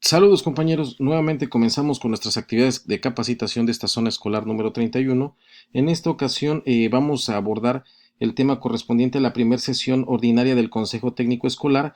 Saludos compañeros, nuevamente comenzamos con nuestras actividades de capacitación de esta zona escolar número 31. En esta ocasión vamos a abordar el tema correspondiente a la primera sesión ordinaria del Consejo Técnico Escolar,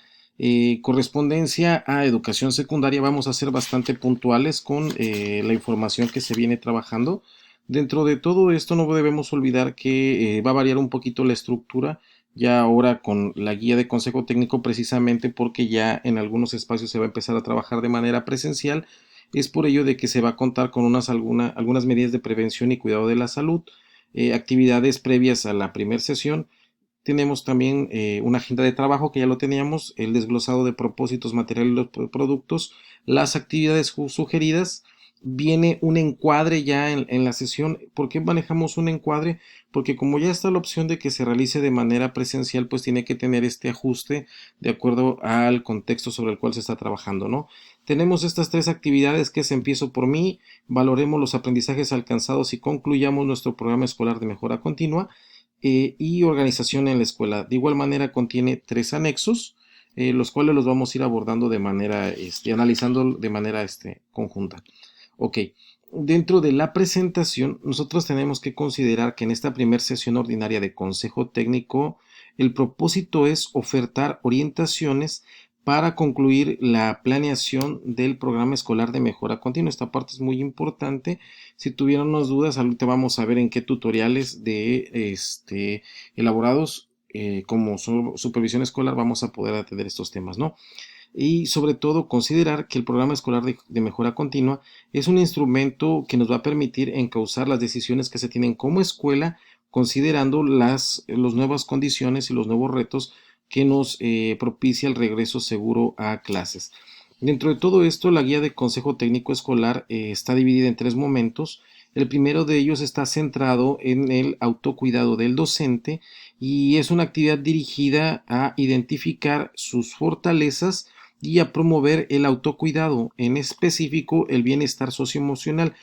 correspondencia a educación secundaria. Vamos a ser bastante puntuales con la información que se viene trabajando. Dentro de todo esto no debemos olvidar que va a variar un poquito la estructura ya ahora con la guía de consejo técnico, precisamente porque ya en algunos espacios se va a empezar a trabajar de manera presencial. Es por ello de que se va a contar con algunas medidas de prevención y cuidado de la salud, actividades previas a la primera sesión. Tenemos también una agenda de trabajo que ya lo teníamos, el desglosado de propósitos, materiales y los productos, las actividades sugeridas. Viene un encuadre ya en la sesión. ¿Por qué manejamos un encuadre? Porque como ya está la opción de que se realice de manera presencial, pues tiene que tener este ajuste de acuerdo al contexto sobre el cual se está trabajando, ¿no? Tenemos estas tres actividades que es empiezo por mí, valoremos los aprendizajes alcanzados y concluyamos nuestro programa escolar de mejora continua, y organización en la escuela. De igual manera contiene tres anexos, los cuales los vamos a ir abordando de manera, analizando de manera conjunta. Ok, dentro de la presentación, nosotros tenemos que considerar que en esta primera sesión ordinaria de Consejo Técnico, el propósito es ofertar orientaciones para concluir la planeación del programa escolar de mejora continua. Esta parte es muy importante. Si tuvieran unas dudas, ahorita vamos a ver en qué tutoriales elaborados como supervisión escolar vamos a poder atender estos temas, ¿no? Y sobre todo considerar que el programa escolar de mejora continua es un instrumento que nos va a permitir encauzar las decisiones que se tienen como escuela, considerando las nuevas condiciones y los nuevos retos que nos propicia el regreso seguro a clases. Dentro de todo esto, la guía de consejo técnico escolar está dividida en tres momentos. El primero de ellos está centrado en el autocuidado del docente y es una actividad dirigida a identificar sus fortalezas y a promover el autocuidado, en específico el bienestar socioemocional.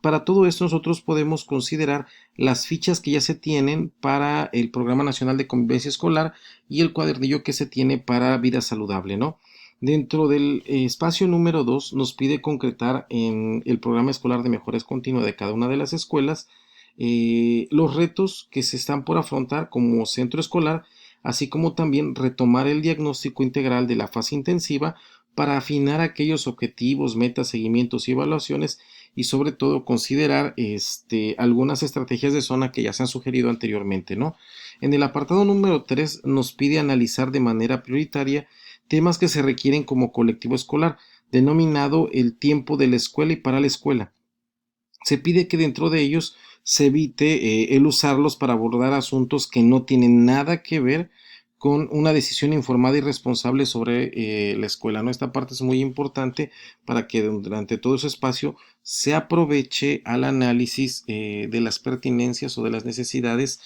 Para todo esto nosotros podemos considerar las fichas que ya se tienen para el Programa Nacional de Convivencia Escolar y el cuadernillo que se tiene para vida saludable, ¿no? Dentro del espacio número 2 nos pide concretar en el programa escolar de mejora continua de cada una de las escuelas los retos que se están por afrontar como centro escolar, así como también retomar el diagnóstico integral de la fase intensiva para afinar aquellos objetivos, metas, seguimientos y evaluaciones, y sobre todo considerar algunas estrategias de zona que ya se han sugerido anteriormente, ¿no? En el apartado número 3 nos pide analizar de manera prioritaria temas que se requieren como colectivo escolar, denominado el tiempo de la escuela y para la escuela. Se pide que dentro de ellos se evite el usarlos para abordar asuntos que no tienen nada que ver con una decisión informada y responsable sobre la escuela, ¿no? Esta parte es muy importante para que durante todo ese espacio se aproveche al análisis de las pertinencias o de las necesidades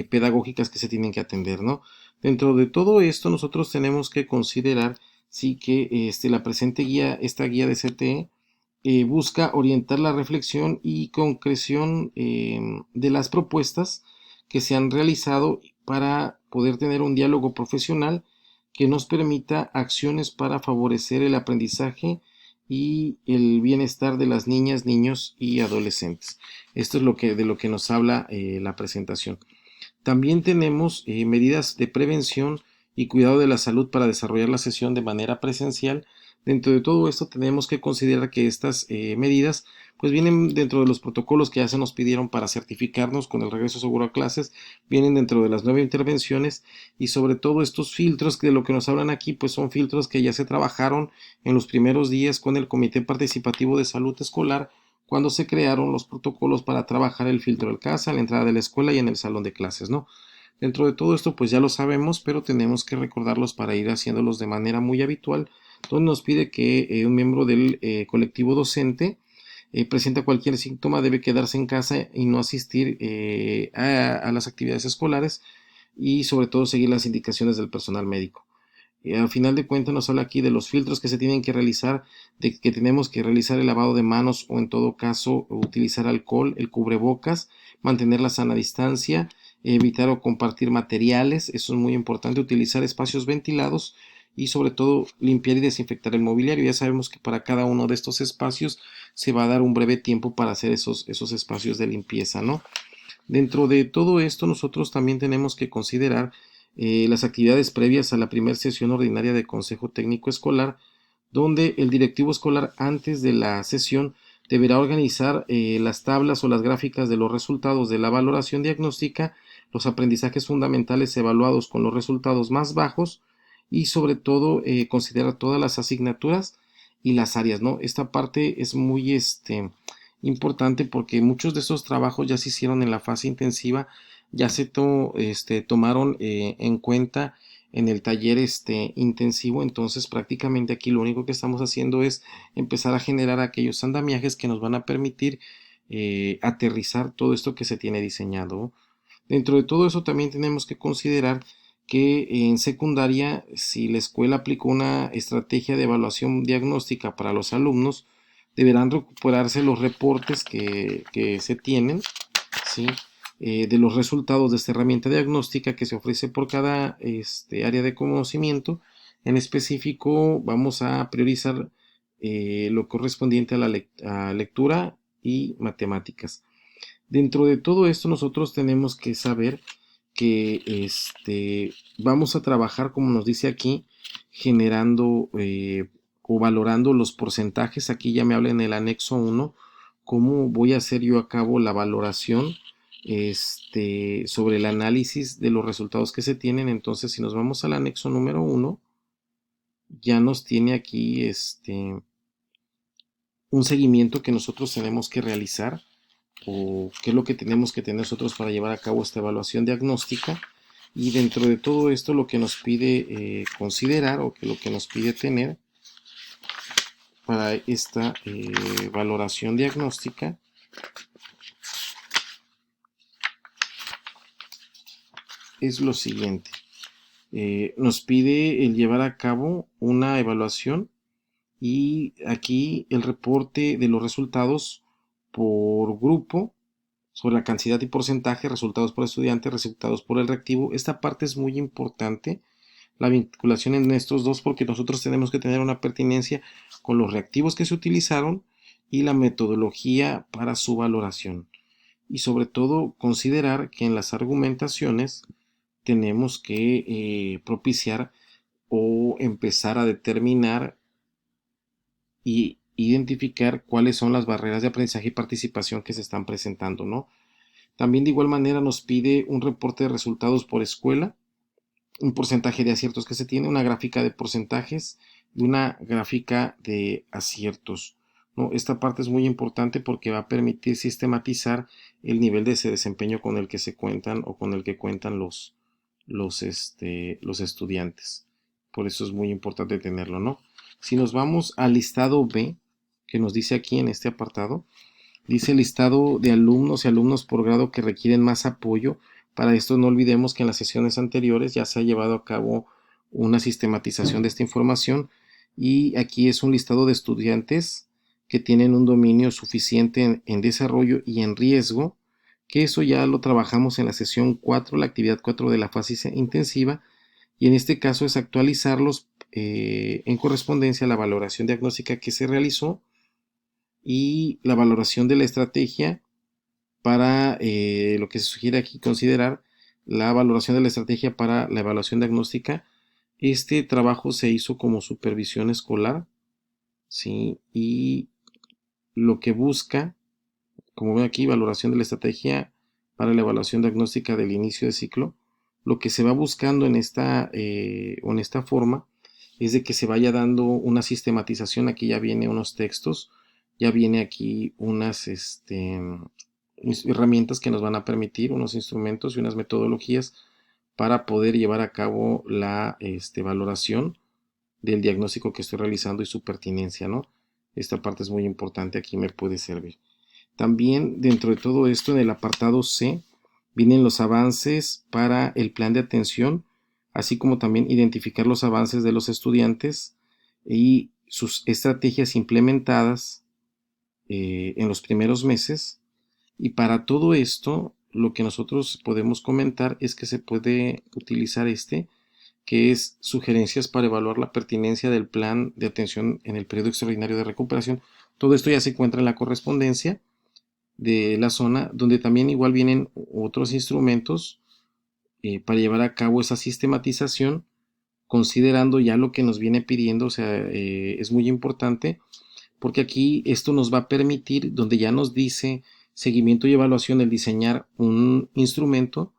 pedagógicas que se tienen que atender, ¿no? Dentro de todo esto nosotros tenemos que considerar sí que la presente guía, esta guía de CTE, busca orientar la reflexión y concreción de las propuestas que se han realizado para poder tener un diálogo profesional que nos permita acciones para favorecer el aprendizaje y el bienestar de las niñas, niños y adolescentes. Esto es de lo que nos habla la presentación. También tenemos medidas de prevención y cuidado de la salud para desarrollar la sesión de manera presencial. Dentro de todo esto tenemos que considerar que estas medidas pues vienen dentro de los protocolos que ya se nos pidieron para certificarnos con el regreso seguro a clases, vienen dentro de las 9 intervenciones, y sobre todo estos filtros que de lo que nos hablan aquí pues son filtros que ya se trabajaron en los primeros días con el Comité Participativo de Salud Escolar cuando se crearon los protocolos para trabajar el filtro de casa, la entrada de la escuela y en el salón de clases, ¿no? Dentro de todo esto, pues ya lo sabemos, pero tenemos que recordarlos para ir haciéndolos de manera muy habitual, donde nos pide que un miembro del colectivo docente presenta cualquier síntoma, debe quedarse en casa y no asistir a las actividades escolares, y sobre todo seguir las indicaciones del personal médico. Al final de cuentas nos habla aquí de los filtros que se tienen que realizar, de que tenemos que realizar el lavado de manos o en todo caso utilizar alcohol, el cubrebocas, mantener la sana distancia, evitar o compartir materiales, eso es muy importante, utilizar espacios ventilados y sobre todo limpiar y desinfectar el mobiliario. Ya sabemos que para cada uno de estos espacios se va a dar un breve tiempo para hacer esos espacios de limpieza, ¿no? Dentro de todo esto, nosotros también tenemos que considerar las actividades previas a la primera sesión ordinaria de Consejo Técnico Escolar, donde el directivo escolar antes de la sesión deberá organizar las tablas o las gráficas de los resultados de la valoración diagnóstica, los aprendizajes fundamentales evaluados con los resultados más bajos y sobre todo considerar todas las asignaturas y las áreas, ¿no? Esta parte es muy importante porque muchos de esos trabajos ya se hicieron en la fase intensiva, ya se tomaron en cuenta en el taller intensivo. Entonces prácticamente aquí lo único que estamos haciendo es empezar a generar aquellos andamiajes que nos van a permitir aterrizar todo esto que se tiene diseñado. Dentro de todo eso también tenemos que considerar que en secundaria, si la escuela aplicó una estrategia de evaluación diagnóstica para los alumnos, deberán recuperarse los reportes que se tienen, ¿sí? De los resultados de esta herramienta diagnóstica que se ofrece por cada área de conocimiento. En específico, vamos a priorizar lo correspondiente a la lectura y matemáticas. Dentro de todo esto, nosotros tenemos que saber que vamos a trabajar, como nos dice aquí, generando o valorando los porcentajes. Aquí ya me habla en el anexo 1 cómo voy a hacer yo a cabo la valoración sobre el análisis de los resultados que se tienen. Entonces, si nos vamos al anexo número 1, ya nos tiene aquí un seguimiento que nosotros tenemos que realizar, o qué es lo que tenemos que tener nosotros para llevar a cabo esta evaluación diagnóstica. Y dentro de todo esto, lo que nos pide considerar, o que lo que nos pide tener para esta valoración diagnóstica, es lo siguiente. Nos pide el llevar a cabo una evaluación, y aquí el reporte de los resultados por grupo, sobre la cantidad y porcentaje, resultados por estudiante, resultados por el reactivo. Esta parte es muy importante, la vinculación en estos dos, porque nosotros tenemos que tener una pertinencia con los reactivos que se utilizaron y la metodología para su valoración. Y sobre todo considerar que en las argumentaciones tenemos que propiciar o empezar a determinar y identificar cuáles son las barreras de aprendizaje y participación que se están presentando, ¿no? También de igual manera nos pide un reporte de resultados por escuela, un porcentaje de aciertos que se tiene, una gráfica de porcentajes y una gráfica de aciertos, ¿no? Esta parte es muy importante porque va a permitir sistematizar el nivel de ese desempeño con el que se cuentan, o con el que cuentan los estudiantes. Por eso es muy importante tenerlo, ¿no? Si nos vamos al listado B, que nos dice aquí en este apartado, dice listado de alumnos y alumnos por grado que requieren más apoyo. Para esto no olvidemos que en las sesiones anteriores ya se ha llevado a cabo una sistematización de esta información, y aquí es un listado de estudiantes que tienen un dominio suficiente en desarrollo y en riesgo, que eso ya lo trabajamos en la sesión 4, la actividad 4 de la fase intensiva, y en este caso es actualizarlos en correspondencia a la valoración diagnóstica que se realizó y la valoración de la estrategia para lo que se sugiere aquí considerar la valoración de la estrategia para la evaluación diagnóstica. Este trabajo se hizo como supervisión escolar, ¿sí? Y lo que busca, como ven aquí, valoración de la estrategia para la evaluación diagnóstica del inicio de ciclo. Lo que se va buscando en esta forma es de que se vaya dando una sistematización. Aquí ya viene unos textos, ya viene aquí unas herramientas que nos van a permitir, unos instrumentos y unas metodologías para poder llevar a cabo la valoración del diagnóstico que estoy realizando y su pertinencia, ¿no? Esta parte es muy importante, aquí me puede servir. También dentro de todo esto, en el apartado C, vienen los avances para el plan de atención, así como también identificar los avances de los estudiantes y sus estrategias implementadas en los primeros meses. Y para todo esto, lo que nosotros podemos comentar es que se puede utilizar que es sugerencias para evaluar la pertinencia del plan de atención en el periodo extraordinario de recuperación. Todo esto ya se encuentra en la correspondencia de la zona, donde también igual vienen otros instrumentos para llevar a cabo esa sistematización, considerando ya lo que nos viene pidiendo. O sea, es muy importante porque aquí esto nos va a permitir, donde ya nos dice seguimiento y evaluación, el diseñar un instrumento,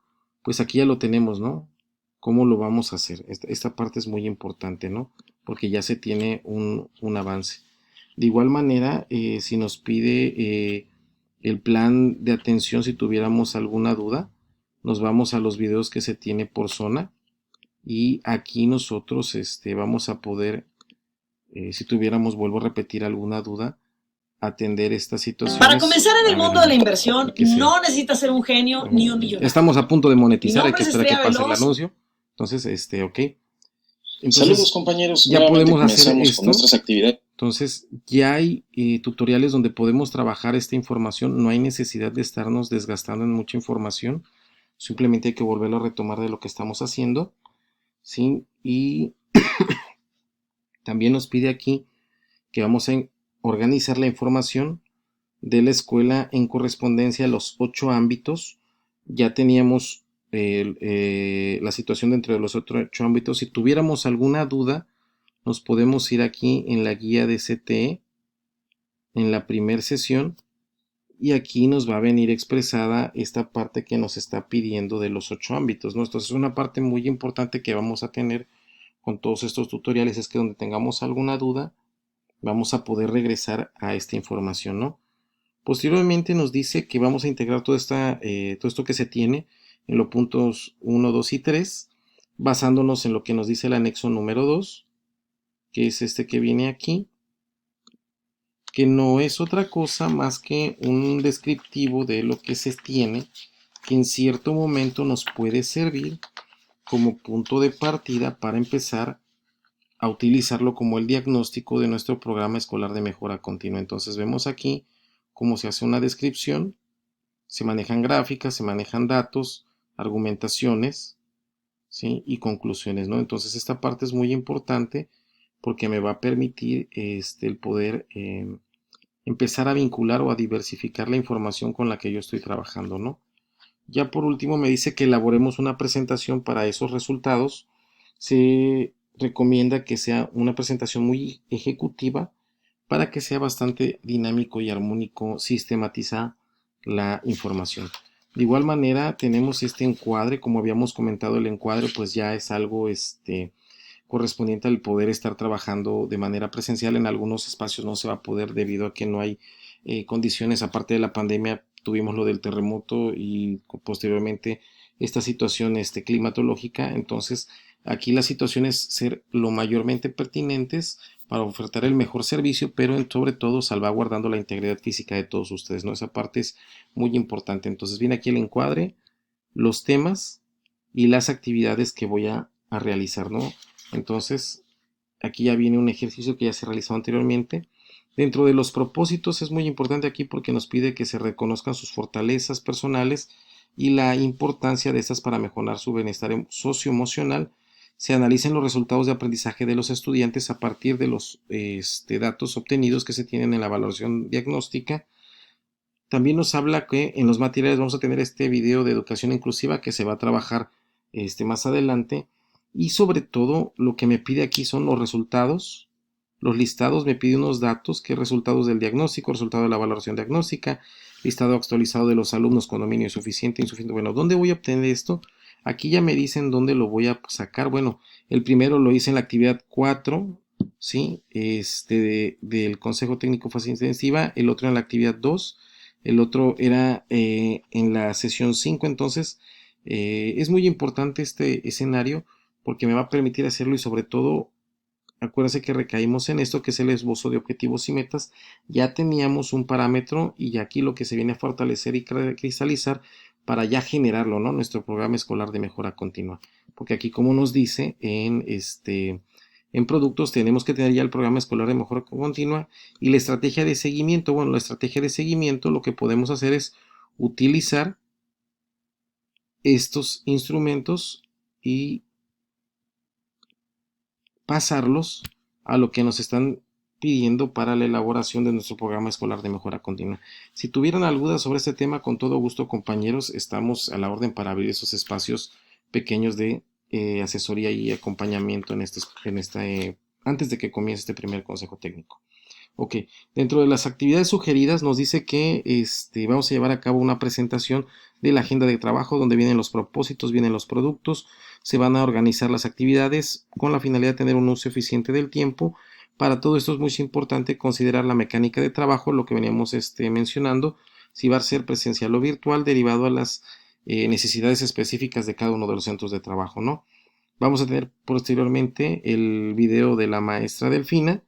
pues aquí ya lo tenemos, ¿no? ¿Cómo lo vamos a hacer? Esta parte es muy importante, ¿no? Porque ya se tiene un avance. De igual manera, si nos pide el plan de atención, si tuviéramos alguna duda, nos vamos a los videos que se tiene por zona y aquí nosotros vamos a poder, si tuviéramos, vuelvo a repetir, alguna duda, atender estas situaciones. Para comenzar en el mundo de la inversión, no necesitas ser un genio ni un millonario. Estamos a punto de monetizar, hay que esperar que pase el anuncio. Entonces, ok. Entonces, saludos compañeros, ya podemos hacer esto. Con nuestras actividades. Entonces, ya hay tutoriales donde podemos trabajar esta información, no hay necesidad de estarnos desgastando en mucha información, simplemente hay que volverlo a retomar de lo que estamos haciendo, ¿sí? Y también nos pide aquí que vamos a organizar la información de la escuela en correspondencia a los 8 ámbitos. Ya teníamos la situación dentro de los 8 ámbitos. Si tuviéramos alguna duda, nos podemos ir aquí en la guía de CTE, en la primera sesión, y aquí nos va a venir expresada esta parte que nos está pidiendo de los 8 ámbitos, ¿no? Entonces es una parte muy importante que vamos a tener con todos estos tutoriales, es que donde tengamos alguna duda, vamos a poder regresar a esta información, ¿no? Posteriormente nos dice que vamos a integrar todo esto que se tiene en los puntos 1, 2 y 3, basándonos en lo que nos dice el anexo número 2, que es este que viene aquí, que no es otra cosa más que un descriptivo de lo que se tiene, que en cierto momento nos puede servir como punto de partida para empezar a utilizarlo como el diagnóstico de nuestro programa escolar de mejora continua. Entonces vemos aquí cómo se hace una descripción, se manejan gráficas, se manejan datos, argumentaciones, ¿sí? Y conclusiones, ¿no? Entonces esta parte es muy importante porque me va a permitir el poder empezar a vincular o a diversificar la información con la que yo estoy trabajando, ¿no? Ya por último me dice que elaboremos una presentación para esos resultados. Se recomienda que sea una presentación muy ejecutiva para que sea bastante dinámico y armónico sistematizar la información. De igual manera tenemos este encuadre, como habíamos comentado, el encuadre pues ya es algo correspondiente al poder estar trabajando de manera presencial. En algunos espacios no se va a poder debido a que no hay condiciones. Aparte de la pandemia tuvimos lo del terremoto y posteriormente esta situación climatológica. Entonces aquí la situación es ser lo mayormente pertinentes para ofertar el mejor servicio, pero sobre todo salvaguardando la integridad física de todos ustedes, ¿no? Esa parte es muy importante. Entonces viene aquí el encuadre, los temas y las actividades que voy a realizar, ¿no? Entonces aquí ya viene un ejercicio que ya se realizó anteriormente. Dentro de los propósitos es muy importante aquí porque nos pide que se reconozcan sus fortalezas personales y la importancia de estas para mejorar su bienestar socioemocional. Se analicen los resultados de aprendizaje de los estudiantes a partir de los datos obtenidos que se tienen en la evaluación diagnóstica. También nos habla que en los materiales vamos a tener este video de educación inclusiva que se va a trabajar más adelante. Y sobre todo lo que me pide aquí son los resultados, los listados. Me pide unos datos, que resultados del diagnóstico, resultado de la valoración diagnóstica, listado actualizado de los alumnos con dominio suficiente, insuficiente. Bueno, ¿dónde voy a obtener esto? Aquí ya me dicen dónde lo voy a sacar. Bueno, el primero lo hice en la actividad 4, ¿sí? Del Consejo Técnico Facilitación Intensiva, el otro en la actividad 2, el otro era en la sesión 5. Entonces es muy importante este escenario porque me va a permitir hacerlo y sobre todo acuérdense que recaímos en esto que es el esbozo de objetivos y metas. Ya teníamos un parámetro y aquí lo que se viene a fortalecer y cristalizar para ya generarlo, ¿no? Nuestro programa escolar de mejora continua. Porque aquí, como nos dice en productos, tenemos que tener ya el programa escolar de mejora continua y la estrategia de seguimiento. Bueno, la estrategia de seguimiento lo que podemos hacer es utilizar estos instrumentos y pasarlos a lo que nos están pidiendo para la elaboración de nuestro programa escolar de mejora continua. Si tuvieran alguna sobre este tema, con todo gusto, compañeros, estamos a la orden para abrir esos espacios pequeños de asesoría y acompañamiento antes de que comience este primer consejo técnico. Ok, dentro de las actividades sugeridas nos dice que vamos a llevar a cabo una presentación de la agenda de trabajo donde vienen los propósitos, vienen los productos, se van a organizar las actividades con la finalidad de tener un uso eficiente del tiempo. Para todo esto es muy importante considerar la mecánica de trabajo, lo que veníamos mencionando, si va a ser presencial o virtual, derivado a las necesidades específicas de cada uno de los centros de trabajo, ¿no? Vamos a tener posteriormente el video de la maestra Delfina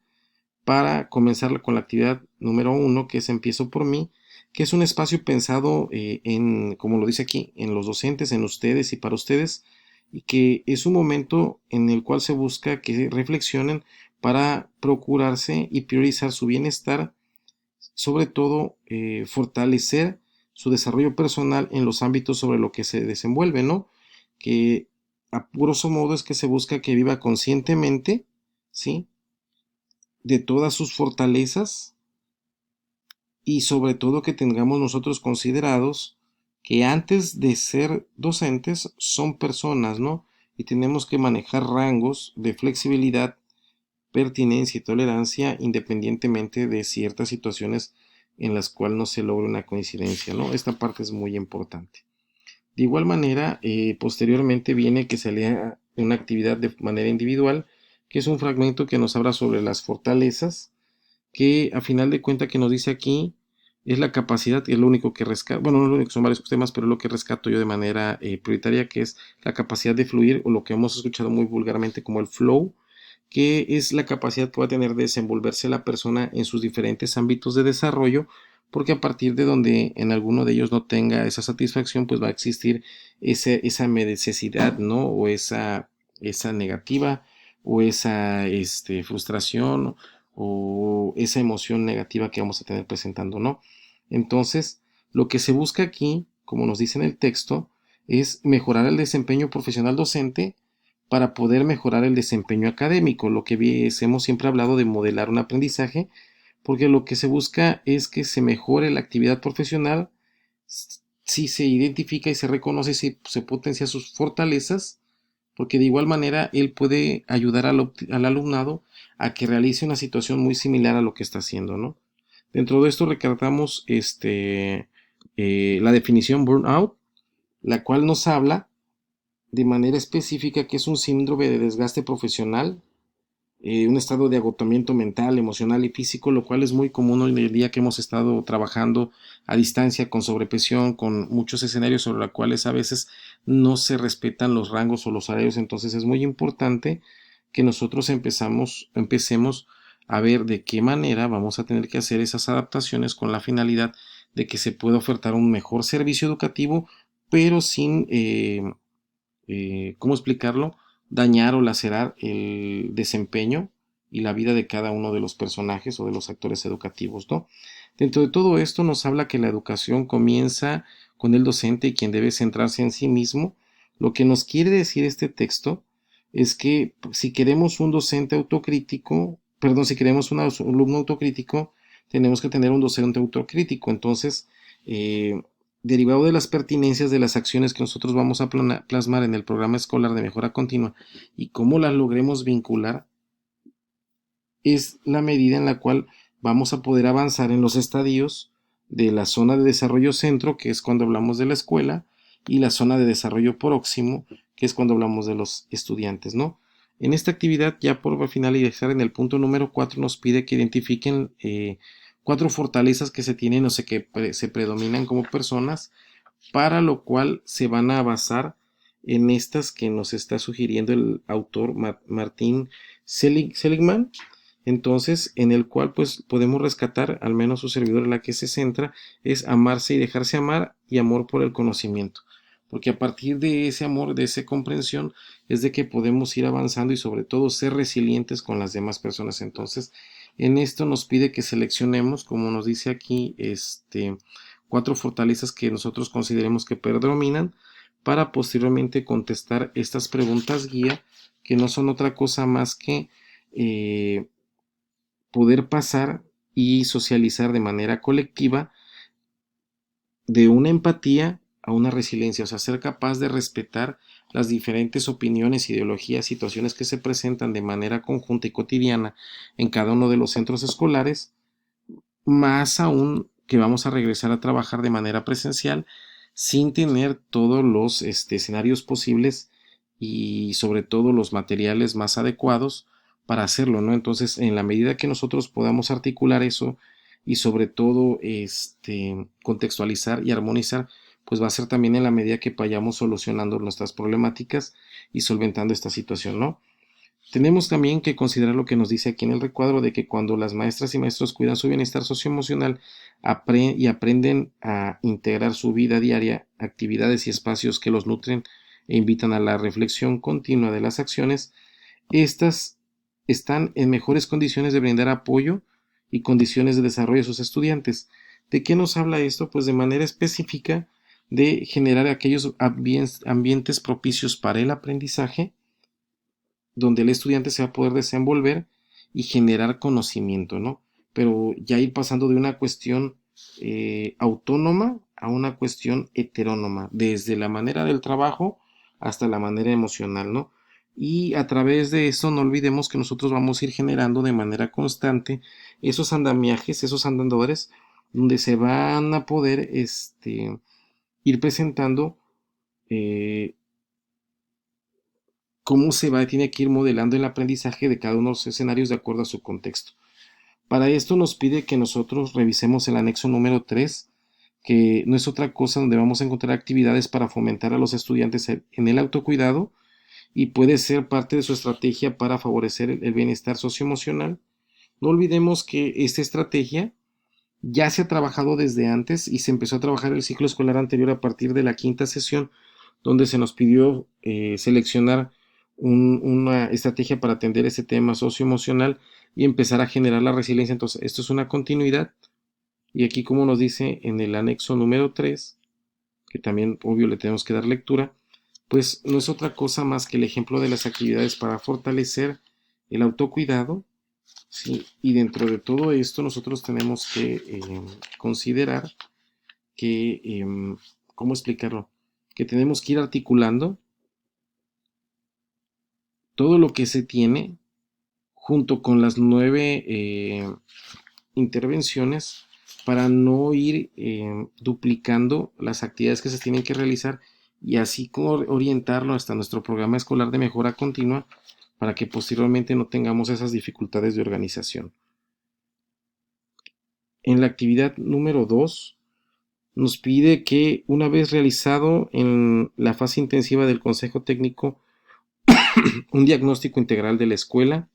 para comenzar con la actividad número 1, que es Empiezo por mí, que es un espacio pensado como lo dice aquí, en los docentes, en ustedes y para ustedes, y que es un momento en el cual se busca que reflexionen para procurarse y priorizar su bienestar, sobre todo fortalecer su desarrollo personal en los ámbitos sobre lo que se desenvuelve, ¿no? Que a grosso modo es que se busca que viva conscientemente, ¿sí? De todas sus fortalezas y sobre todo que tengamos nosotros considerados que antes de ser docentes son personas, ¿no? Y tenemos que manejar rangos de flexibilidad, pertinencia y tolerancia independientemente de ciertas situaciones en las cuales no se logre una coincidencia, ¿no? Esta parte es muy importante. De igual manera, posteriormente viene que se lea una actividad de manera individual, que es un fragmento que nos habla sobre las fortalezas, que a final de cuentas que nos dice aquí es la capacidad, que es lo único que rescato, bueno, no es lo único, son varios temas, pero lo que rescato yo de manera prioritaria, que es la capacidad de fluir, o lo que hemos escuchado muy vulgarmente como el flow, que es la capacidad que va a tener de desenvolverse la persona en sus diferentes ámbitos de desarrollo, porque a partir de donde en alguno de ellos no tenga esa satisfacción, pues va a existir esa necesidad, ¿no? O esa negativa, o esa frustración, o esa emoción negativa que vamos a tener presentando, ¿no? Entonces, lo que se busca aquí, como nos dice en el texto, es mejorar el desempeño profesional docente para poder mejorar el desempeño académico, lo que hemos siempre hablado de modelar un aprendizaje, porque lo que se busca es que se mejore la actividad profesional si se identifica y se reconoce, si se potencia sus fortalezas, porque de igual manera él puede ayudar al alumnado a que realice una situación muy similar a lo que está haciendo, ¿no? Dentro de esto recordamos la definición burnout, la cual nos habla de manera específica que es un síndrome de desgaste profesional, un estado de agotamiento mental, emocional y físico, lo cual es muy común hoy en el día que hemos estado trabajando a distancia con sobrepresión, con muchos escenarios sobre los cuales a veces no se respetan los rangos o los horarios. Entonces es muy importante que nosotros empecemos a ver de qué manera vamos a tener que hacer esas adaptaciones con la finalidad de que se pueda ofertar un mejor servicio educativo, pero sin ¿cómo explicarlo? Dañar o lacerar el desempeño y la vida de cada uno de los personajes o de los actores educativos, ¿no? Dentro de todo esto nos habla que la educación comienza con el docente y quien debe centrarse en sí mismo. Lo que nos quiere decir este texto es que si queremos un docente autocrítico, perdón, si queremos un alumno autocrítico, tenemos que tener un docente autocrítico. Entonces, derivado de las pertinencias de las acciones que nosotros vamos a plasmar en el programa escolar de mejora continua y cómo las logremos vincular, es la medida en la cual vamos a poder avanzar en los estadios de la zona de desarrollo centro, que es cuando hablamos de la escuela, y la zona de desarrollo próximo, que es cuando hablamos de los estudiantes, ¿no? En esta actividad, ya por finalizar en el punto número 4, nos pide que identifiquen 4 fortalezas que se tienen o que se predominan como personas, para lo cual se van a basar en estas que nos está sugiriendo el autor Martín Seligman. Entonces, en el cual pues podemos rescatar, al menos su servidor en la que se centra, es amarse y dejarse amar, y amor por el conocimiento. Porque a partir de ese amor, de esa comprensión, es de que podemos ir avanzando y sobre todo ser resilientes con las demás personas. Entonces, en esto nos pide que seleccionemos, como nos dice aquí, 4 fortalezas que nosotros consideremos que predominan, para posteriormente contestar estas preguntas guía que no son otra cosa más que poder pasar y socializar de manera colectiva de una empatía a una resiliencia, o sea, ser capaz de respetar las diferentes opiniones, ideologías, situaciones que se presentan de manera conjunta y cotidiana en cada uno de los centros escolares, más aún que vamos a regresar a trabajar de manera presencial sin tener todos los escenarios posibles y sobre todo los materiales más adecuados para hacerlo, ¿no? Entonces, en la medida que nosotros podamos articular eso y sobre todo contextualizar y armonizar, pues va a ser también en la medida que vayamos solucionando nuestras problemáticas y solventando esta situación, ¿no? Tenemos también que considerar lo que nos dice aquí en el recuadro de que cuando las maestras y maestros cuidan su bienestar socioemocional y aprenden a integrar su vida diaria, actividades y espacios que los nutren e invitan a la reflexión continua de las acciones, estas están en mejores condiciones de brindar apoyo y condiciones de desarrollo a sus estudiantes. ¿De qué nos habla esto? Pues de manera específica de generar aquellos ambientes propicios para el aprendizaje, donde el estudiante se va a poder desenvolver y generar conocimiento, ¿no? Pero ya ir pasando de una cuestión autónoma a una cuestión heterónoma, desde la manera del trabajo hasta la manera emocional, ¿no? Y a través de eso no olvidemos que nosotros vamos a ir generando de manera constante esos andamiajes, esos andadores, donde se van a poder ir presentando cómo tiene que ir modelando el aprendizaje de cada uno de los escenarios de acuerdo a su contexto. Para esto nos pide que nosotros revisemos el anexo número 3, que no es otra cosa donde vamos a encontrar actividades para fomentar a los estudiantes en el autocuidado y puede ser parte de su estrategia para favorecer el bienestar socioemocional. No olvidemos que esta estrategia ya se ha trabajado desde antes y se empezó a trabajar el ciclo escolar anterior a partir de la quinta sesión, donde se nos pidió seleccionar una estrategia para atender ese tema socioemocional y empezar a generar la resiliencia. Entonces, esto es una continuidad. Y aquí, como nos dice en el anexo número 3, que también, obvio, le tenemos que dar lectura, pues no es otra cosa más que el ejemplo de las actividades para fortalecer el autocuidado, ¿sí? Y dentro de todo esto nosotros tenemos que considerar que, ¿cómo explicarlo? Que tenemos que ir articulando todo lo que se tiene junto con las 9 intervenciones para no ir duplicando las actividades que se tienen que realizar y así orientarlo hasta nuestro programa escolar de mejora continua para que posteriormente no tengamos esas dificultades de organización. En la actividad número 2 nos pide que una vez realizado en la fase intensiva del Consejo Técnico un diagnóstico integral de la escuela,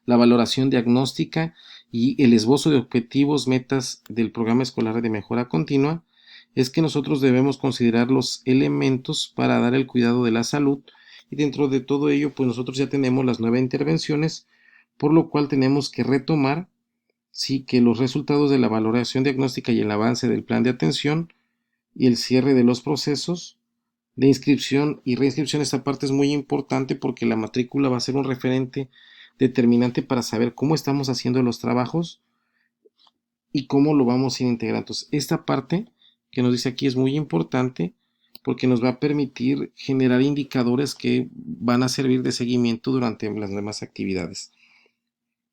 la valoración diagnóstica y el esbozo de objetivos, metas del programa escolar de mejora continua, es que nosotros debemos considerar los elementos para dar el cuidado de la salud y dentro de todo ello pues nosotros ya tenemos las 9 intervenciones, por lo cual tenemos que retomar sí que los resultados de la valoración diagnóstica y el avance del plan de atención y el cierre de los procesos de inscripción y reinscripción. Esta parte es muy importante porque la matrícula va a ser un referente determinante para saber cómo estamos haciendo los trabajos y cómo lo vamos a ir integrando. Entonces, esta parte que nos dice aquí es muy importante porque nos va a permitir generar indicadores que van a servir de seguimiento durante las demás actividades.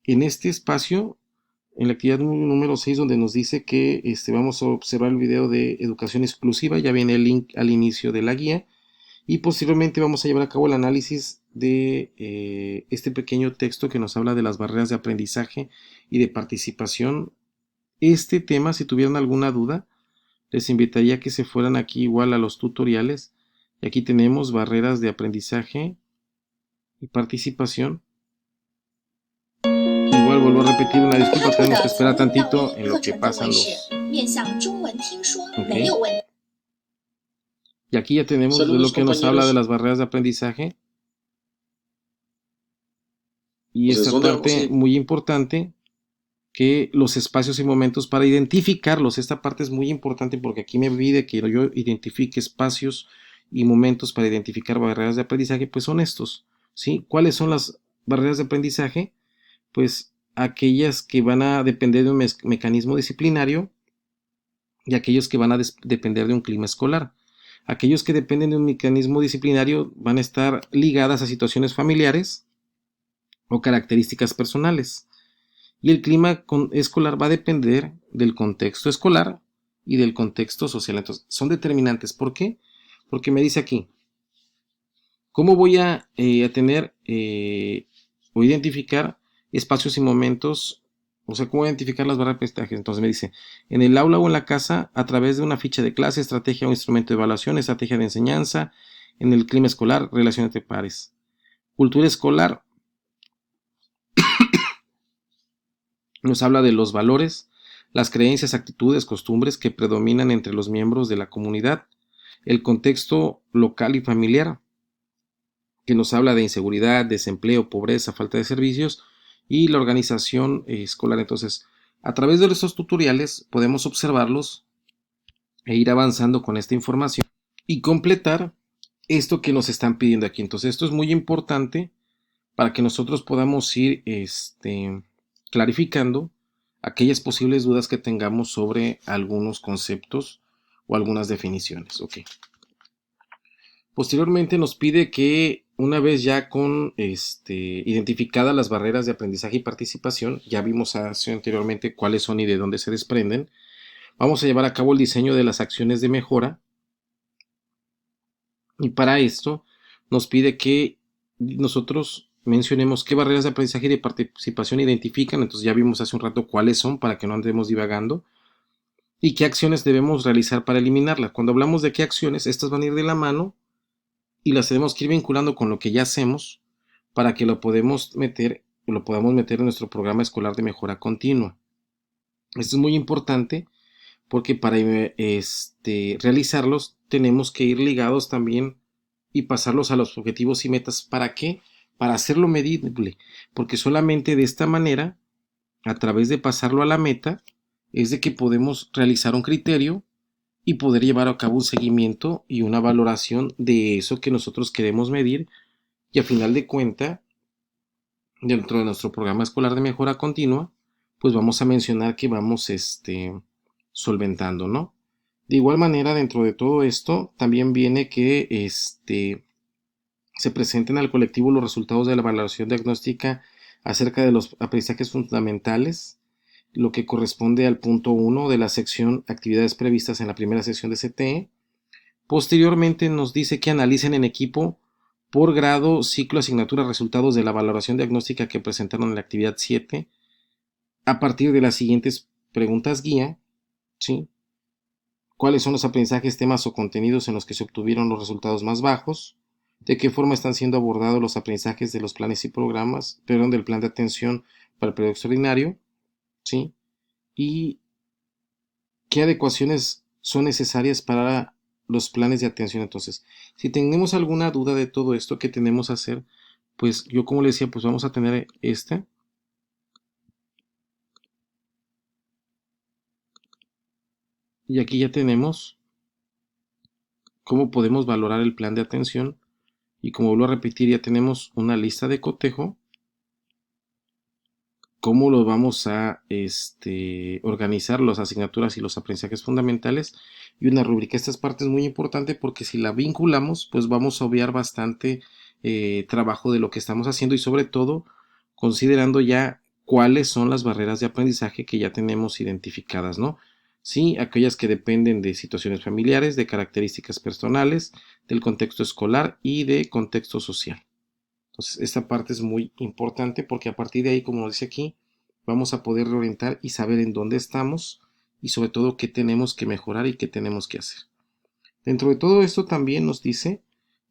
En este espacio, en la actividad número 6, donde nos dice que vamos a observar el video de educación exclusiva, ya viene el link al inicio de la guía, y posteriormente vamos a llevar a cabo el análisis de este pequeño texto que nos habla de las barreras de aprendizaje y de participación. Este tema, si tuvieran alguna duda, les invitaría a que se fueran aquí igual a los tutoriales. Y aquí tenemos barreras de aprendizaje y participación. Igual vuelvo a repetir una disculpa, tenemos que esperar tantito en lo que pasan los... Okay. Y aquí ya tenemos de lo que nos habla de las barreras de aprendizaje. Y esta parte muy importante, que los espacios y momentos para identificarlos. Esta parte es muy importante porque aquí me pide que yo identifique espacios y momentos para identificar barreras de aprendizaje, pues son estos. ¿sí? ¿Cuáles son las barreras de aprendizaje? Pues aquellas que van a depender de un mecanismo disciplinario y aquellos que van a depender de un clima escolar. Aquellos que dependen de un mecanismo disciplinario van a estar ligadas a situaciones familiares o características personales. Y el clima escolar va a depender del contexto escolar y del contexto social. Entonces, son determinantes. ¿Por qué? Porque me dice aquí, ¿cómo voy a tener o identificar espacios y momentos? O sea, ¿cómo identificar las barreras de aprendizaje? Entonces me dice, en el aula o en la casa, a través de una ficha de clase, estrategia o instrumento de evaluación, estrategia de enseñanza, en el clima escolar, relación entre pares. Cultura escolar nos habla de los valores, las creencias, actitudes, costumbres que predominan entre los miembros de la comunidad, el contexto local y familiar, que nos habla de inseguridad, desempleo, pobreza, falta de servicios y la organización escolar. Entonces, a través de estos tutoriales podemos observarlos e ir avanzando con esta información y completar esto que nos están pidiendo aquí. Entonces, esto es muy importante para que nosotros podamos ir clarificando aquellas posibles dudas que tengamos sobre algunos conceptos o algunas definiciones. Ok. Posteriormente nos pide que una vez ya con identificadas las barreras de aprendizaje y participación, ya vimos anteriormente cuáles son y de dónde se desprenden, vamos a llevar a cabo el diseño de las acciones de mejora y para esto nos pide que nosotros mencionemos qué barreras de aprendizaje y de participación identifican, entonces ya vimos hace un rato cuáles son para que no andemos divagando y qué acciones debemos realizar para eliminarlas. Cuando hablamos de qué acciones, estas van a ir de la mano y las tenemos que ir vinculando con lo que ya hacemos para que lo podamos meter en nuestro programa escolar de mejora continua. Esto es muy importante porque para realizarlos tenemos que ir ligados también y pasarlos a los objetivos y metas. ¿Para qué? Para hacerlo medible, porque solamente de esta manera, a través de pasarlo a la meta, es de que podemos realizar un criterio y poder llevar a cabo un seguimiento y una valoración de eso que nosotros queremos medir y a final de cuenta, dentro de nuestro programa escolar de mejora continua, pues vamos a mencionar que vamos solventando, ¿no? De igual manera, dentro de todo esto, también viene que se presenten al colectivo los resultados de la valoración diagnóstica acerca de los aprendizajes fundamentales, lo que corresponde al punto 1 de la sección actividades previstas en la primera sección de CTE. Posteriormente nos dice que analicen en equipo por grado, ciclo, asignatura, resultados de la valoración diagnóstica que presentaron en la actividad 7 a partir de las siguientes preguntas guía, ¿sí? ¿Cuáles son los aprendizajes, temas o contenidos en los que se obtuvieron los resultados más bajos? ¿De qué forma están siendo abordados los aprendizajes de los planes y programas, del plan de atención para el periodo extraordinario? ¿Sí? ¿Y qué adecuaciones son necesarias para los planes de atención? Entonces, si tenemos alguna duda de todo esto que tenemos que hacer, pues yo como le decía, pues vamos a tener y aquí ya tenemos cómo podemos valorar el plan de atención y como vuelvo a repetir, ya tenemos una lista de cotejo, cómo lo vamos a organizar las asignaturas y los aprendizajes fundamentales y una rúbrica. Esta parte es muy importante porque si la vinculamos, pues vamos a obviar bastante trabajo de lo que estamos haciendo y sobre todo considerando ya cuáles son las barreras de aprendizaje que ya tenemos identificadas, ¿no? Sí, aquellas que dependen de situaciones familiares, de características personales, del contexto escolar y de contexto social. Entonces, esta parte es muy importante porque a partir de ahí, como nos dice aquí, vamos a poder reorientar y saber en dónde estamos y sobre todo qué tenemos que mejorar y qué tenemos que hacer. Dentro de todo esto también nos dice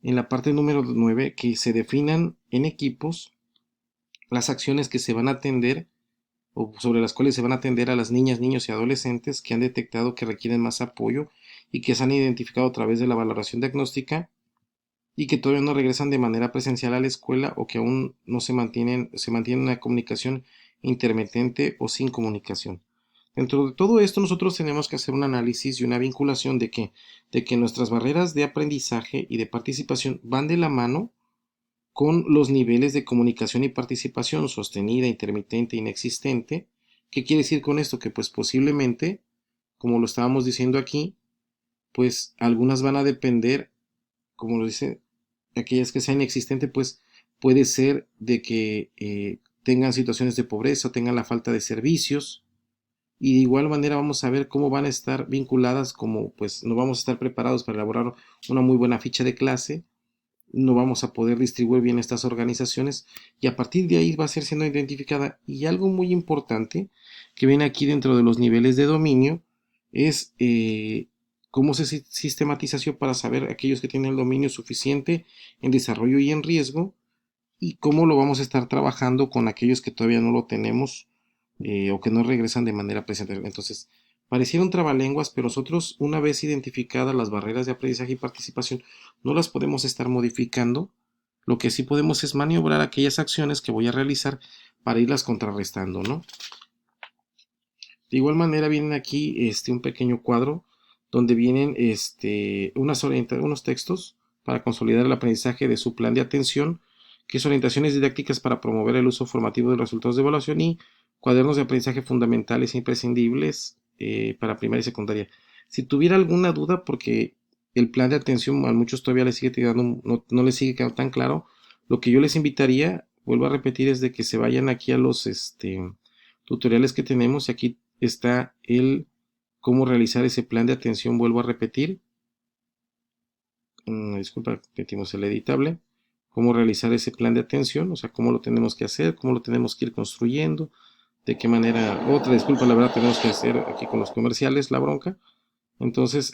en la parte número 9 que se definan en equipos las acciones que se van a atender o sobre las cuales se van a atender a las niñas, niños y adolescentes que han detectado que requieren más apoyo y que se han identificado a través de la valoración diagnóstica y que todavía no regresan de manera presencial a la escuela o que aún no se mantienen una comunicación intermitente o sin comunicación. Dentro de todo esto nosotros tenemos que hacer un análisis y una vinculación de que nuestras barreras de aprendizaje y de participación van de la mano con los niveles de comunicación y participación sostenida, intermitente, inexistente. ¿Qué quiere decir con esto? Que pues posiblemente, como lo estábamos diciendo aquí, pues algunas van a depender, como lo dice, aquellas que sean inexistentes, pues puede ser de que tengan situaciones de pobreza, tengan la falta de servicios, y de igual manera vamos a ver cómo van a estar vinculadas, como pues no vamos a estar preparados para elaborar una muy buena ficha de clase, no vamos a poder distribuir bien estas organizaciones, y a partir de ahí va a ser siendo identificada. Y algo muy importante que viene aquí dentro de los niveles de dominio es cómo se sistematización para saber aquellos que tienen el dominio suficiente en desarrollo y en riesgo, y cómo lo vamos a estar trabajando con aquellos que todavía no lo tenemos o que no regresan de manera presencial. Entonces, pareciera un trabalenguas, pero nosotros, una vez identificadas las barreras de aprendizaje y participación, no las podemos estar modificando. Lo que sí podemos es maniobrar aquellas acciones que voy a realizar para irlas contrarrestando, ¿no? De igual manera vienen aquí un pequeño cuadro donde vienen unos textos para consolidar el aprendizaje de su plan de atención, que es orientaciones didácticas para promover el uso formativo de los resultados de evaluación, y cuadernos de aprendizaje fundamentales e imprescindibles para primaria y secundaria. Si tuviera alguna duda, porque el plan de atención a muchos todavía les sigue quedando, no les sigue quedando tan claro, lo que yo les invitaría, vuelvo a repetir, es de que se vayan aquí a los tutoriales que tenemos, y aquí está el cómo realizar ese plan de atención. Vuelvo a repetir, disculpa, metimos el editable, cómo realizar ese plan de atención, o sea, cómo lo tenemos que hacer, cómo lo tenemos que ir construyendo, de qué manera. Otra disculpa, la verdad, tenemos que hacer aquí con los comerciales la bronca. Entonces,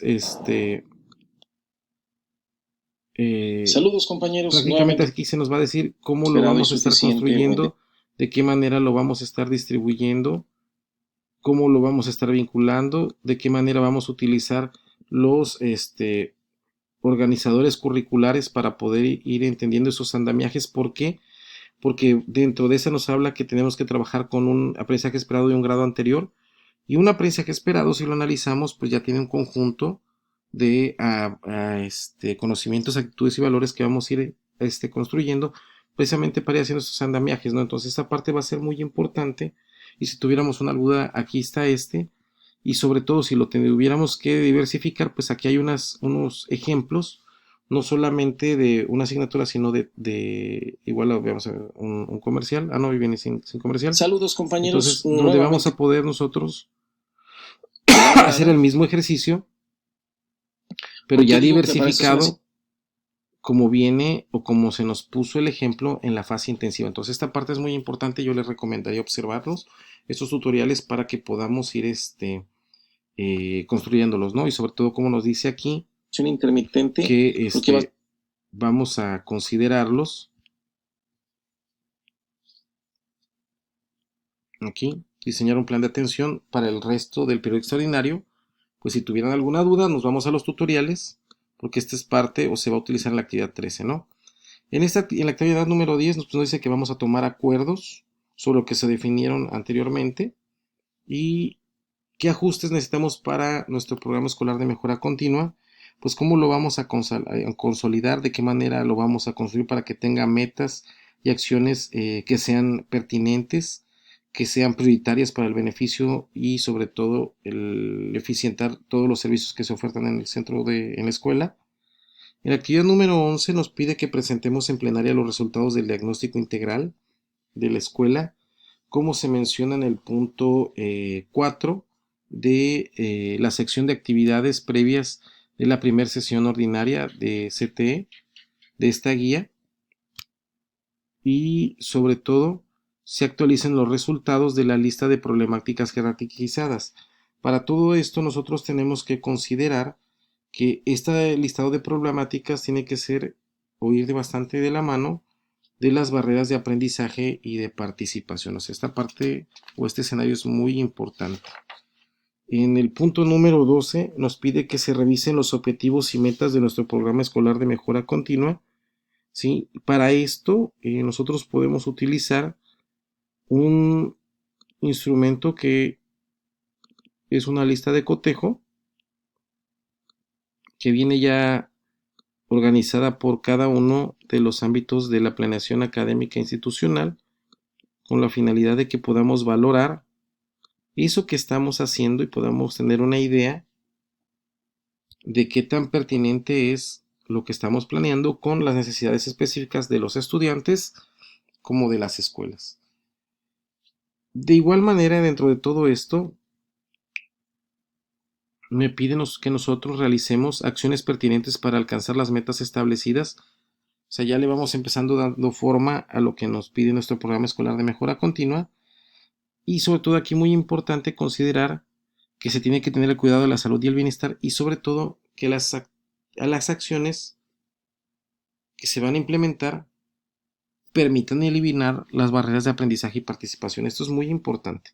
saludos compañeros, prácticamente aquí se nos va a decir cómo lo vamos a estar construyendo, de qué manera lo vamos a estar distribuyendo, cómo lo vamos a estar vinculando, de qué manera vamos a utilizar los organizadores curriculares para poder ir entendiendo esos andamiajes. ¿Por qué? Porque dentro de esa nos habla que tenemos que trabajar con un aprendizaje esperado de un grado anterior, y un aprendizaje esperado, si lo analizamos, pues ya tiene un conjunto de conocimientos, actitudes y valores que vamos a ir construyendo precisamente para ir haciendo estos andamiajes, ¿no? Entonces esta parte va a ser muy importante, y si tuviéramos una duda, aquí está y sobre todo si lo tuviéramos que diversificar, pues aquí hay unos ejemplos, no solamente de una asignatura, sino igual vamos a ver un comercial. No, viene sin comercial. Saludos compañeros. Entonces, donde vamos a poder nosotros hacer el mismo ejercicio, pero ya diversificado, como viene o como se nos puso el ejemplo en la fase intensiva. Entonces esta parte es muy importante, yo les recomendaría observarlos, estos tutoriales, para que podamos ir construyéndolos, ¿no? Y sobre todo, como nos dice aquí, intermitente, que vamos a considerarlos aquí, diseñar un plan de atención para el resto del periodo extraordinario. Pues si tuvieran alguna duda, nos vamos a los tutoriales, porque esta es parte o se va a utilizar en la actividad 13, ¿no? En la actividad número 10 nos dice que vamos a tomar acuerdos sobre lo que se definieron anteriormente y qué ajustes necesitamos para nuestro programa escolar de mejora continua, pues cómo lo vamos a consolidar, de qué manera lo vamos a construir para que tenga metas y acciones que sean pertinentes, que sean prioritarias para el beneficio y sobre todo el eficientar todos los servicios que se ofertan en el centro en la escuela. En la actividad número 11 nos pide que presentemos en plenaria los resultados del diagnóstico integral de la escuela, como se menciona en el punto 4 de la sección de actividades previas de la primera sesión ordinaria de CTE, de esta guía, y sobre todo se actualicen los resultados de la lista de problemáticas jerarquizadas. Para todo esto nosotros tenemos que considerar que este listado de problemáticas tiene que ser o ir bastante de la mano de las barreras de aprendizaje y de participación. O sea, esta parte o este escenario es muy importante. En el punto número 12 nos pide que se revisen los objetivos y metas de nuestro programa escolar de mejora continua. ¿Sí? Para esto nosotros podemos utilizar un instrumento que es una lista de cotejo que viene ya organizada por cada uno de los ámbitos de la planeación académica institucional, con la finalidad de que podamos valorar eso que estamos haciendo y podamos tener una idea de qué tan pertinente es lo que estamos planeando con las necesidades específicas de los estudiantes como de las escuelas. De igual manera, dentro de todo esto, me piden que nosotros realicemos acciones pertinentes para alcanzar las metas establecidas. O sea, ya le vamos empezando dando forma a lo que nos pide nuestro programa escolar de mejora continua. Y sobre todo aquí muy importante considerar que se tiene que tener el cuidado de la salud y el bienestar y sobre todo que las acciones que se van a implementar permitan eliminar las barreras de aprendizaje y participación. Esto es muy importante.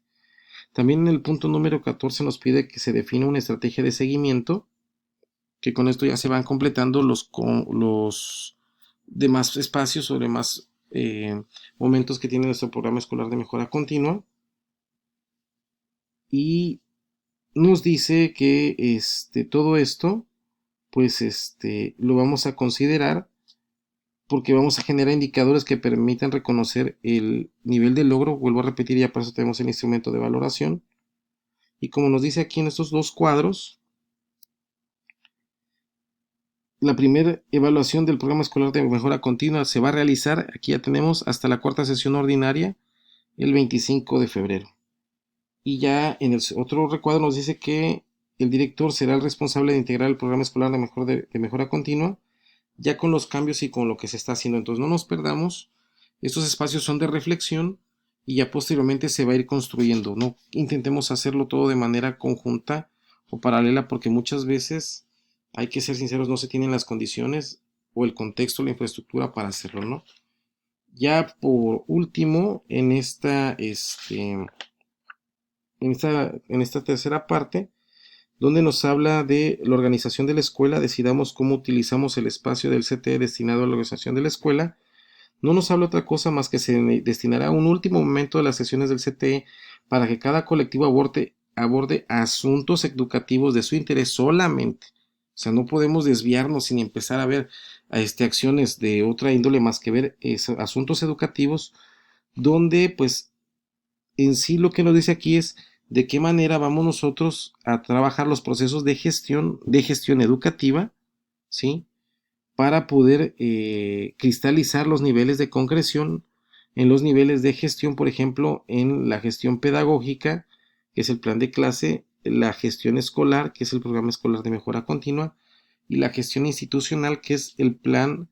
También en el punto número 14 nos pide que se defina una estrategia de seguimiento, que con esto ya se van completando los demás espacios o demás momentos que tiene nuestro programa escolar de mejora continua. Y nos dice que todo esto, pues lo vamos a considerar porque vamos a generar indicadores que permitan reconocer el nivel de logro. Vuelvo a repetir, ya por eso tenemos el instrumento de valoración. Y como nos dice aquí en estos dos cuadros, la primera evaluación del programa escolar de mejora continua se va a realizar, aquí ya tenemos hasta la cuarta sesión ordinaria, el 25 de febrero. Y ya en el otro recuadro nos dice que el director será el responsable de integrar el programa escolar de mejora continua, ya con los cambios y con lo que se está haciendo. Entonces no nos perdamos, estos espacios son de reflexión y ya posteriormente se va a ir construyendo. No intentemos hacerlo todo de manera conjunta o paralela, porque muchas veces, hay que ser sinceros, no se tienen las condiciones o el contexto, la infraestructura para hacerlo, ¿no? Ya por último, en esta tercera parte, donde nos habla de la organización de la escuela, decidamos cómo utilizamos el espacio del CTE destinado a la organización de la escuela. No nos habla otra cosa más que se destinará un último momento de las sesiones del CTE para que cada colectivo aborde asuntos educativos de su interés solamente. O sea, no podemos desviarnos sin empezar a ver acciones de otra índole más que ver asuntos educativos, donde pues en sí lo que nos dice aquí es de qué manera vamos nosotros a trabajar los procesos de gestión educativa, ¿sí? Para poder cristalizar los niveles de concreción en los niveles de gestión, por ejemplo, en la gestión pedagógica, que es el plan de clase, la gestión escolar, que es el programa escolar de mejora continua, y la gestión institucional, que es el plan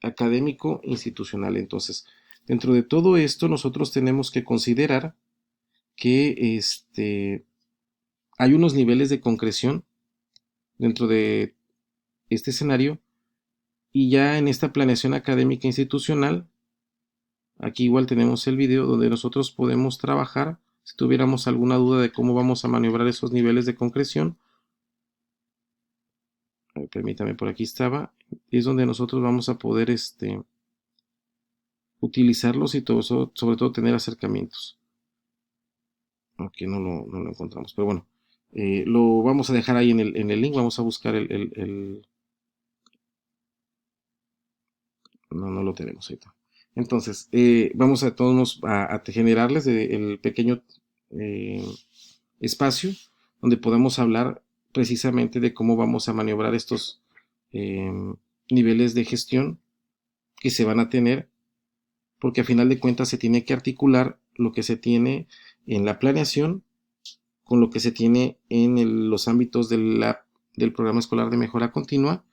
académico institucional. Entonces, dentro de todo esto, nosotros tenemos que considerar que hay unos niveles de concreción dentro de este escenario, y ya en esta planeación académica institucional, aquí igual tenemos el video donde nosotros podemos trabajar. Si tuviéramos alguna duda de cómo vamos a maniobrar esos niveles de concreción, permítame, por aquí estaba, es donde nosotros vamos a poder utilizarlos y todo eso, sobre todo tener acercamientos. Aquí no lo encontramos, pero bueno, lo vamos a dejar ahí en el link. Vamos a buscar no lo tenemos ahorita. Entonces, vamos a todos a generarles el pequeño espacio donde podemos hablar precisamente de cómo vamos a maniobrar estos niveles de gestión que se van a tener, porque a final de cuentas se tiene que articular lo que se tiene en la planeación con lo que se tiene en los ámbitos del programa escolar de mejora continua,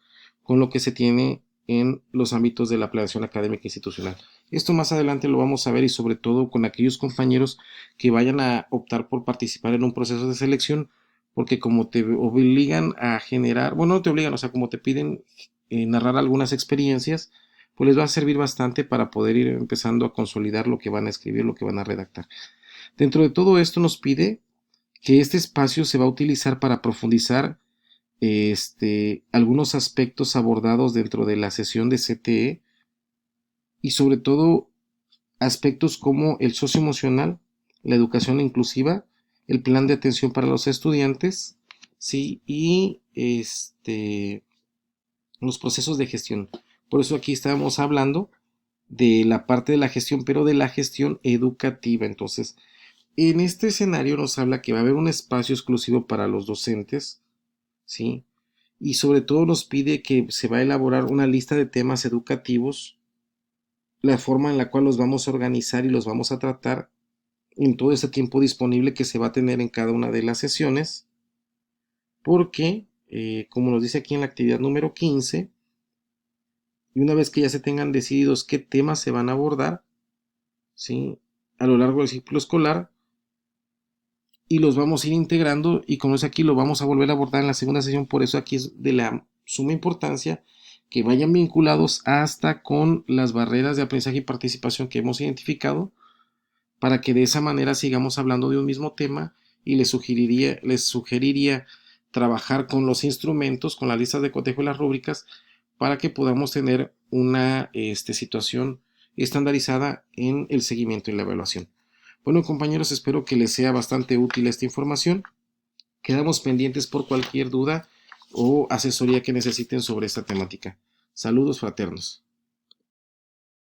con lo que se tiene en los ámbitos de la planeación académica institucional. Esto más adelante lo vamos a ver, y sobre todo con aquellos compañeros que vayan a optar por participar en un proceso de selección, porque como te obligan a generar, bueno, no te obligan, o sea, como te piden narrar algunas experiencias, pues les va a servir bastante para poder ir empezando a consolidar lo que van a escribir, lo que van a redactar. Dentro de todo esto nos pide que este espacio se va a utilizar para profundizar algunos aspectos abordados dentro de la sesión de CTE, y sobre todo aspectos como el socioemocional, la educación inclusiva, el plan de atención para los estudiantes, ¿sí? Y los procesos de gestión. Por eso aquí estábamos hablando de la parte de la gestión, pero de la gestión educativa. Entonces, en este escenario nos habla que va a haber un espacio exclusivo para los docentes, ¿sí? Y sobre todo nos pide que se va a elaborar una lista de temas educativos, la forma en la cual los vamos a organizar y los vamos a tratar en todo ese tiempo disponible que se va a tener en cada una de las sesiones, porque, como nos dice aquí en la actividad número 15, y una vez que ya se tengan decididos qué temas se van a abordar, ¿sí?, a lo largo del ciclo escolar, y los vamos a ir integrando, y como es aquí, lo vamos a volver a abordar en la segunda sesión. Por eso aquí es de la suma importancia que vayan vinculados hasta con las barreras de aprendizaje y participación que hemos identificado, para que de esa manera sigamos hablando de un mismo tema, y les sugeriría trabajar con los instrumentos, con las listas de cotejo y las rúbricas, para que podamos tener una situación estandarizada en el seguimiento y la evaluación. Bueno, compañeros, espero que les sea bastante útil esta información. Quedamos pendientes por cualquier duda o asesoría que necesiten sobre esta temática. Saludos fraternos.